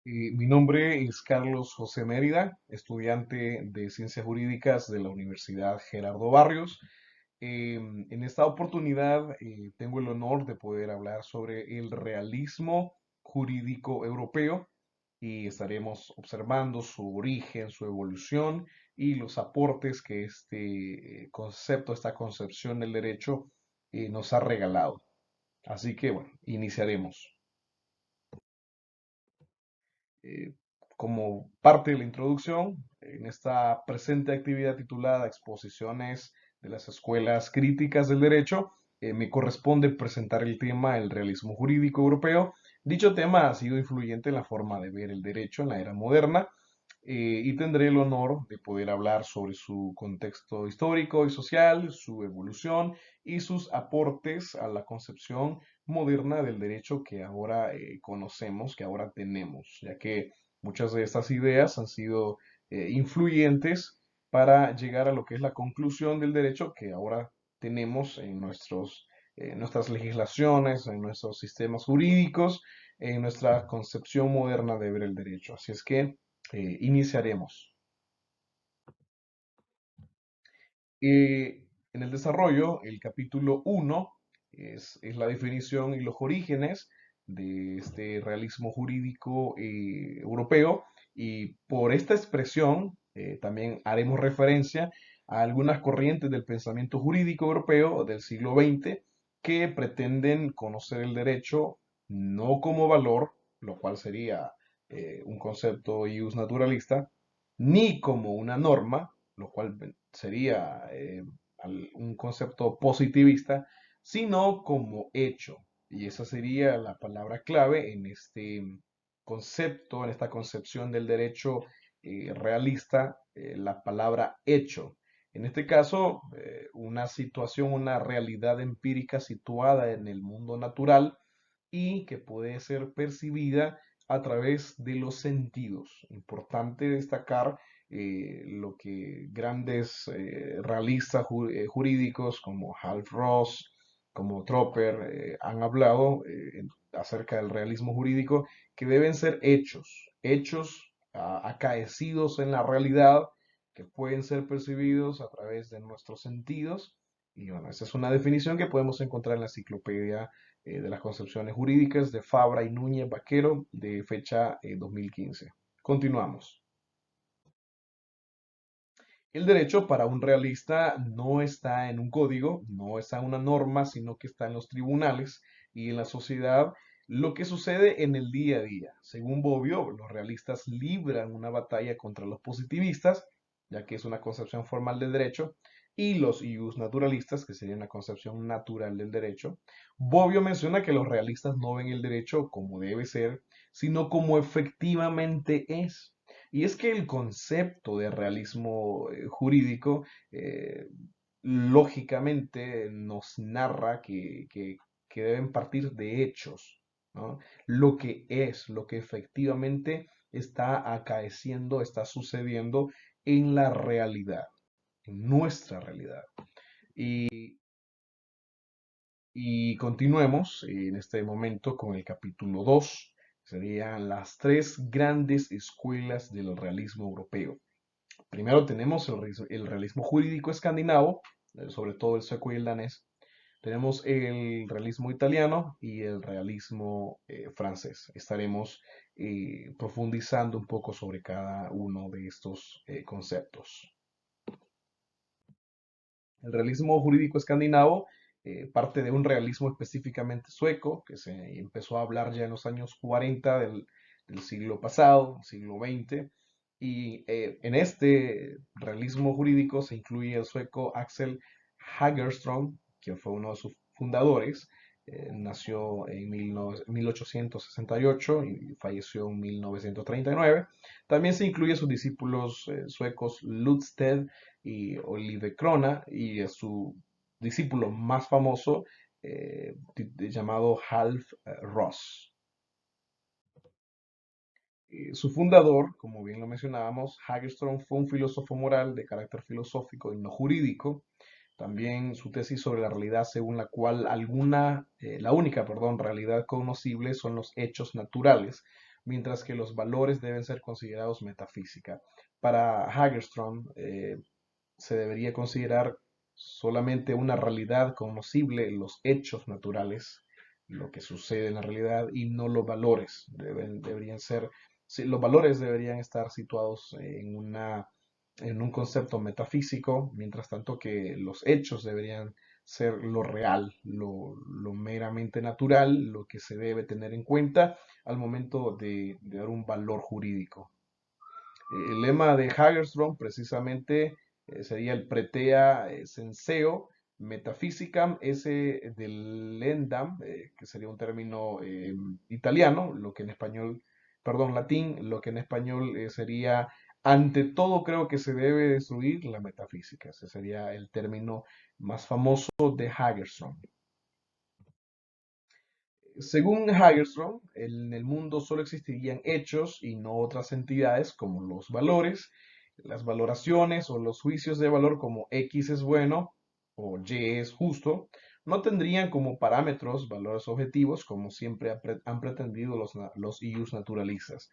Mi nombre es Carlos José Mérida, estudiante de Ciencias Jurídicas de la Universidad Gerardo Barrios. En esta oportunidad tengo el honor de poder hablar sobre el realismo jurídico europeo y estaremos observando su origen, su evolución y los aportes que este concepto, esta concepción del derecho nos ha regalado. Así que bueno, iniciaremos. Eh, Como parte de la introducción, en esta presente actividad titulada Exposiciones de las Escuelas Críticas del Derecho, me corresponde presentar el tema el realismo jurídico europeo. Dicho tema ha sido influyente en la forma de ver el derecho en la era moderna y tendré el honor de poder hablar sobre su contexto histórico y social, su evolución y sus aportes a la concepción moderna del derecho que ahora conocemos, que ahora tenemos, ya que muchas de estas ideas han sido influyentes para llegar a lo que es la conclusión del derecho que ahora tenemos en nuestras legislaciones, en nuestros sistemas jurídicos, en nuestra concepción moderna de ver el derecho. Así es que iniciaremos. En el desarrollo, el capítulo 1 es la definición y los orígenes de este realismo jurídico europeo y por esta expresión también haremos referencia a algunas corrientes del pensamiento jurídico europeo del siglo XX que pretenden conocer el derecho no como valor, lo cual sería un concepto ius naturalista, ni como una norma, lo cual sería un concepto positivista, sino como hecho. Y esa sería la palabra clave en este concepto, en esta concepción del derecho realista, la palabra hecho. En este caso, una situación, una realidad empírica situada en el mundo natural y que puede ser percibida a través de los sentidos. Importante destacar lo que grandes realistas jurídicos como Hal Ross, como Tropper, han hablado acerca del realismo jurídico, que deben ser hechos, hechos acaecidos en la realidad, que pueden ser percibidos a través de nuestros sentidos. Y bueno, esa es una definición que podemos encontrar en la enciclopedia de las concepciones jurídicas de Fabra y Núñez Vaquero de fecha 2015. Continuamos. El derecho para un realista no está en un código, no está en una norma, sino que está en los tribunales y en la sociedad, lo que sucede en el día a día. Según Bobbio, los realistas libran una batalla contra los positivistas, ya que es una concepción formal del derecho, y los ius naturalistas, que sería una concepción natural del derecho. Bobbio menciona que los realistas no ven el derecho como debe ser, sino como efectivamente es. Y es que el concepto de realismo jurídico lógicamente nos narra que deben partir de hechos, ¿no? Lo que es, lo que efectivamente está acaeciendo, está sucediendo en la realidad, en nuestra realidad. Y, y continuemos en este momento con el capítulo 2. Serían las tres grandes escuelas del realismo europeo. Primero tenemos el realismo jurídico escandinavo, sobre todo el sueco y el danés. Tenemos el realismo italiano y el realismo francés. Estaremos profundizando un poco sobre cada uno de estos conceptos. El realismo jurídico escandinavo parte de un realismo específicamente sueco, que se empezó a hablar ya en los años 40 del siglo pasado, siglo XX, y en este realismo jurídico se incluye el sueco Axel Hagerström, quien fue uno de sus fundadores. Nació en 1868 y falleció en 1939. También se incluye a sus discípulos suecos Ludsted y Olive Crona y a su discípulo más famoso llamado Half Ross. Su fundador, como bien lo mencionábamos, Hagestrom, fue un filósofo moral de carácter filosófico y no jurídico. También su tesis sobre la realidad, según la cual la única, realidad conocible son los hechos naturales, mientras que los valores deben ser considerados metafísica. Para Hagerstrom, se debería considerar solamente una realidad conocible, los hechos naturales, lo que sucede en la realidad, y no los valores. Deberían ser, sí, los valores deberían estar situados en un concepto metafísico, mientras tanto que los hechos deberían ser lo real, lo meramente natural, lo que se debe tener en cuenta al momento de dar un valor jurídico. El lema de Hagerstrom precisamente sería el pretea senseo metaphysicam esse delendam, que sería un término italiano, lo que en español, perdón, latín, lo que en español sería ante todo creo que se debe destruir la metafísica. Ese sería el término más famoso de Hagerstrom. Según Hagerstrom, en el mundo solo existirían hechos y no otras entidades como los valores, las valoraciones o los juicios de valor como X es bueno o Y es justo. No tendrían como parámetros valores objetivos como siempre han pretendido los IUs naturalistas.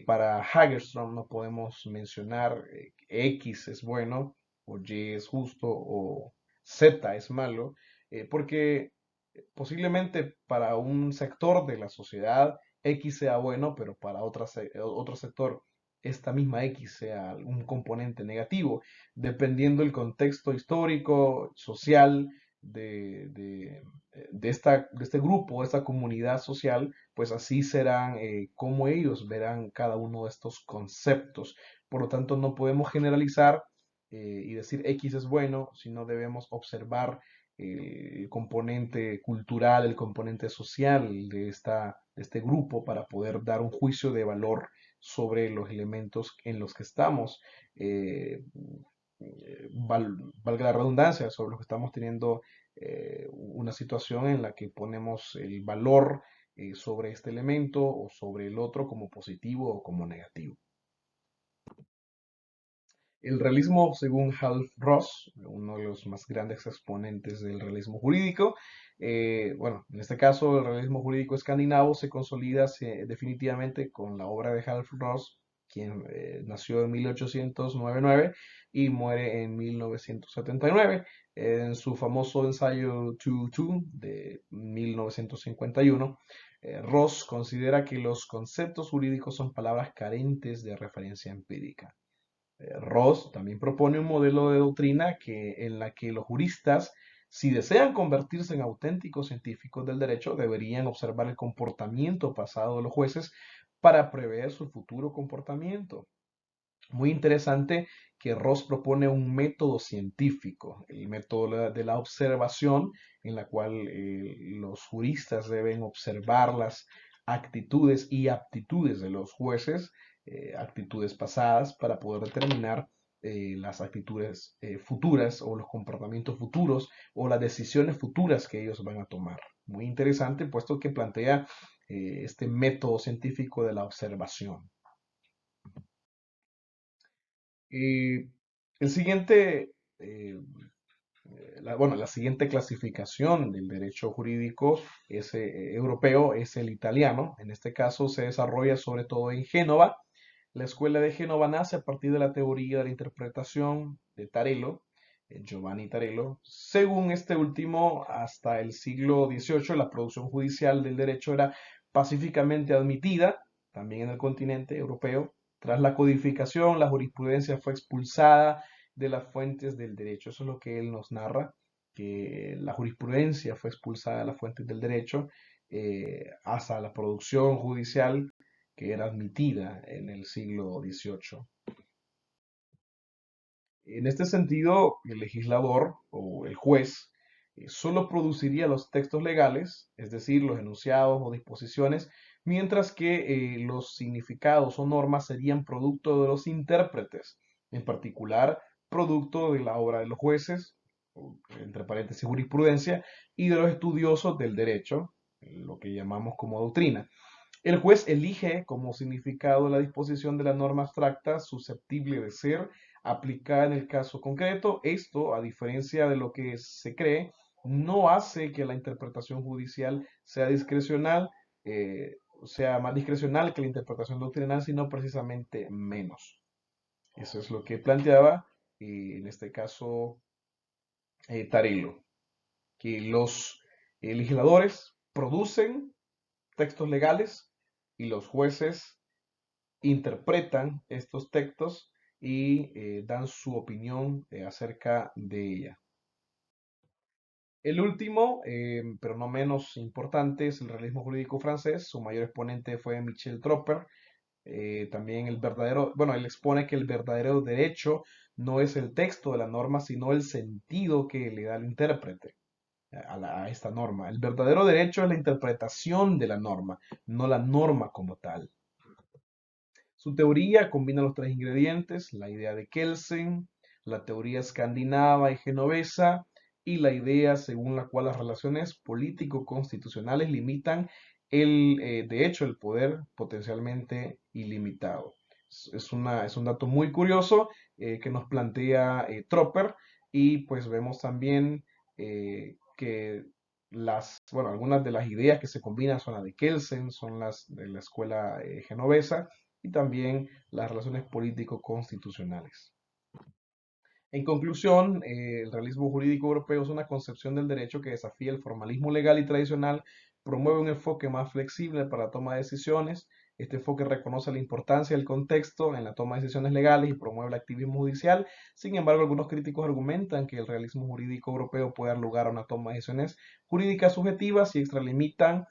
Para Hagerstrom no podemos mencionar X es bueno o Y es justo o Z es malo, porque posiblemente para un sector de la sociedad X sea bueno, pero para otro sector esta misma X sea un componente negativo, dependiendo el contexto histórico, social de este grupo, de esta comunidad social, pues así serán como ellos verán cada uno de estos conceptos. Por lo tanto, no podemos generalizar y decir X es bueno, sino debemos observar el componente cultural, el componente social de este grupo para poder dar un juicio de valor sobre los elementos en los que estamos, eh, valga la redundancia, sobre los que estamos teniendo una situación en la que ponemos el valor sobre este elemento o sobre el otro como positivo o como negativo. El realismo, según Hal Ross, uno de los más grandes exponentes del realismo jurídico, bueno, en este caso el realismo jurídico escandinavo se consolida definitivamente con la obra de Hal Ross, quien nació en 1899 y muere en 1979. En su famoso ensayo 2 de 1951, Ross considera que los conceptos jurídicos son palabras carentes de referencia empírica. Ross también propone un modelo de doctrina en la que los juristas, si desean convertirse en auténticos científicos del derecho, deberían observar el comportamiento pasado de los jueces para prever su futuro comportamiento. Muy interesante que Ross propone un método científico, el método de la observación, en la cual los juristas deben observar las actitudes y aptitudes de los jueces, actitudes pasadas, para poder determinar las actitudes futuras o los comportamientos futuros o las decisiones futuras que ellos van a tomar. Muy interesante, puesto que plantea este método científico de la observación. Y el siguiente, bueno, la siguiente clasificación del derecho jurídico europeo es el italiano. En este caso se desarrolla sobre todo en Génova. La escuela de Génova nace a partir de la teoría de la interpretación de Tarello, Giovanni Tarello. Según este último, hasta el siglo XVIII la producción judicial del derecho era pacíficamente admitida, también en el continente europeo. Tras la codificación, la jurisprudencia fue expulsada de las fuentes del derecho. Eso es lo que él nos narra, que la jurisprudencia fue expulsada de las fuentes del derecho hasta la producción judicial que era admitida en el siglo XVIII. En este sentido, el legislador o el juez solo produciría los textos legales, es decir, los enunciados o disposiciones, mientras que los significados o normas serían producto de los intérpretes, en particular producto de la obra de los jueces, entre paréntesis jurisprudencia, y de los estudiosos del derecho, lo que llamamos como doctrina. El juez elige como significado la disposición de la norma abstracta susceptible de ser aplicada en el caso concreto. Esto, a diferencia de lo que se cree, no hace que la interpretación judicial sea discrecional, sea más discrecional que la interpretación doctrinal, sino precisamente menos. Eso es lo que planteaba, en este caso, Tarelo, que los legisladores producen textos legales y los jueces interpretan estos textos y dan su opinión acerca de ella. El último, pero no menos importante, es el realismo jurídico francés. Su mayor exponente fue Michel Tropper. También el verdadero, bueno, él expone que el verdadero derecho no es el texto de la norma, sino el sentido que le da el intérprete a esta norma. El verdadero derecho es la interpretación de la norma, no la norma como tal. Su teoría combina los tres ingredientes: la idea de Kelsen, la teoría escandinava y genovesa, y la idea según la cual las relaciones político-constitucionales limitan de hecho, el poder potencialmente ilimitado. Es un dato muy curioso que nos plantea Tropper, y pues vemos también que bueno, algunas de las ideas que se combinan son las de Kelsen, son las de la escuela genovesa, y también las relaciones político-constitucionales. En conclusión, el realismo jurídico europeo es una concepción del derecho que desafía el formalismo legal y tradicional, promueve un enfoque más flexible para la toma de decisiones. Este enfoque reconoce la importancia del contexto en la toma de decisiones legales y promueve el activismo judicial. Sin embargo, algunos críticos argumentan que el realismo jurídico europeo puede dar lugar a una toma de decisiones jurídicas subjetivas y extralimitan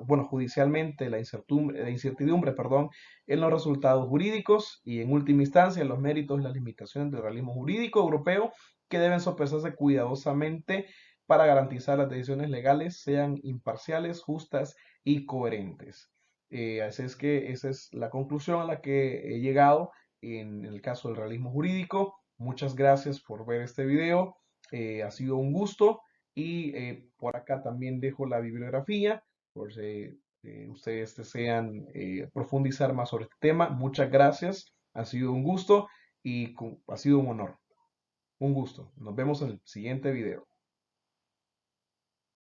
bueno, judicialmente la incertidumbre, perdón, en los resultados jurídicos y, en última instancia, en los méritos y las limitaciones del realismo jurídico europeo, que deben sopesarse cuidadosamente para garantizar las decisiones legales sean imparciales, justas y coherentes. Así es que esa es la conclusión a la que he llegado en el caso del realismo jurídico. Muchas gracias por ver este video. Ha sido un gusto, y por acá también dejo la bibliografía por si ustedes desean profundizar más sobre este tema. Muchas gracias. Ha sido un gusto y ha sido un honor. Un gusto. Nos vemos en el siguiente video.